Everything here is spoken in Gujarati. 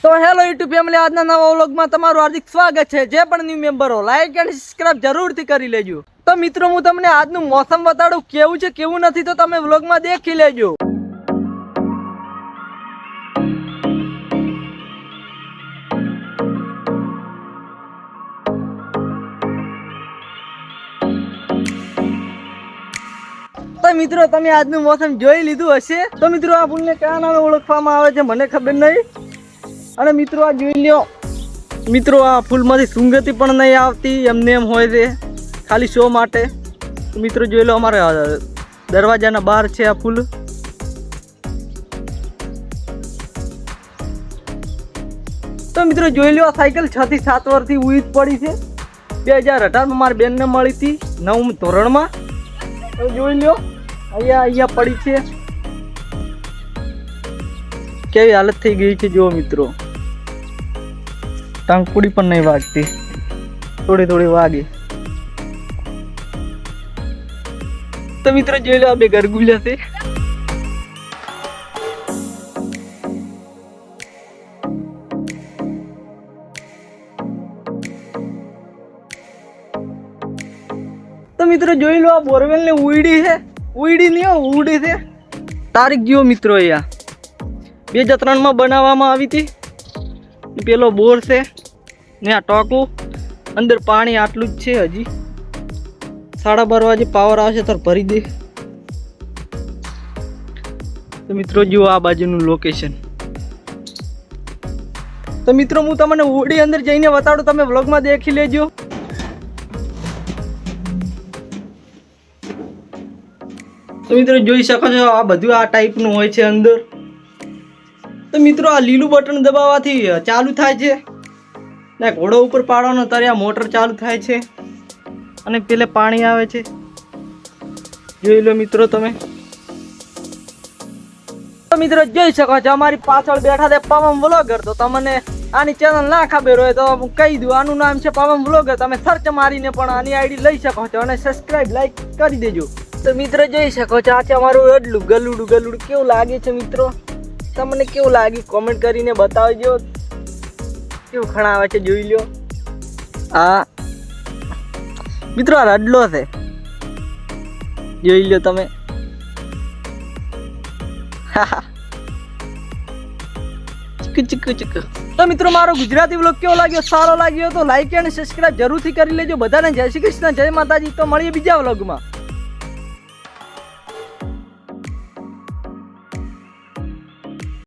તો હેલો યુટ્યુબ ફેમિલી, આજના નવા વ્લોગમાં તમારું હાર્દિક સ્વાગત છે। જે પણ ન્યૂ મેમ્બર હો, લાઈક એન્ડ સબસ્ક્રાઇબ જરૂરથી કરી લેજો। તો મિત્રો, હું તમને આજનું મોસમ બતાડું કેવું છે કેવું નથી, તો તમે વ્લોગમાં દેખી લેજો। તો મિત્રો, તમે આજનું મોસમ જોઈ લીધું હશે। તો મિત્રો, આ ફૂલને કયા નામે ઓળખવામાં આવે છે મને ખબર નહીં। અને મિત્રો, આ જોઈ લ્યો મિત્રો, આ ફૂલમાંથી સુંગંધી પણ નહીં આવતી, એમને એમ હોય છે ખાલી શો માટે। મિત્રો જોઈ લો, અમારા દરવાજાના બહાર છે આ ફૂલ। તો મિત્રો જોઈ લો, આ સાયકલ 6 થી 7 વર્ષથી ઉઈ પડી છે। 2018માં મારી બેનને મળી હતી 9મા ધોરણમાં। તો જોઈ લો, અહીંયા પડી છે। કેવી હાલત થઈ ગઈ છે જો મિત્રો, ટાંકુડી પણ નહીં વાગતી, થોડી થોડી વાગે। તો મિત્રો જોઈ લો, આ બે ગરગુલિયા છે। તો મિત્રો જોઈ લો, આ બોરવેલ ને ઉડી છે, ઉડી નહીં ઉડી છે। તારીખ જો મિત્રો, અહીંયા 2003માં બનાવવામાં આવી હતી। પેલો બોર છે ને આ ટોકું, અંદર પાણી આટલું જ છે। હજી 12:30 વાગે પાવર આવશે તો ભરી દે। તો મિત્રો જુઓ આ બાજુનું લોકેશન। તો મિત્રો, હું તમને ઉડી અંદર જઈને બતાડું, તમે વ્લોગમાં દેખી લેજો। તો મિત્રો જોઈ શકો છો, આ બધું આ ટાઈપનું હોય છે અંદર। તો મિત્રો, આ લીલું બટન દબાવવાથી ચાલુ થાય છે ને ઘોડો ઉપર પાડવાનો ત્યારે આ મોટર ચાલુ થાય છે અને પેલે પાણી આવે છે। જોઈ લો મિત્રો તમે। તો મિત્રો જોઈ શકો છો, અમારી પાછળ બેઠા છે પવન વ્લોગર। તો તમને આની ચેનલ ના ખબર હોય તો હું કહી દઉં, આનું નામ છે પવન વ્લોગર। તમે સર્ચ મારીને પણ આની આઈડી લઈ શકો છો અને સબસ્ક્રાઇબ લાઈક કરી દેજો। તો મિત્રો જોઈ શકો છો, આ છે અમારું અડલું ગલુડું કેવું લાગે છે મિત્રો, તમને કેવું લાગ્યું કોમેન્ટ કરીને બતાવજો। કેવું ખણાવે છે જોઈ લો। આ મિત્રો આ રડલો છે, જોઈ લો તમે। ચીક। તો મિત્રો, મારો ગુજરાતી વ્લોગ કેવો લાગ્યો, સારો લાગ્યો તો લાઈક અને સબસ્ક્રાઇબ જરૂરથી કરી લેજો। બધાને જય શ્રી કૃષ્ણ, જય માતાજી। તો મળીએ બીજા વ્લોગમાં।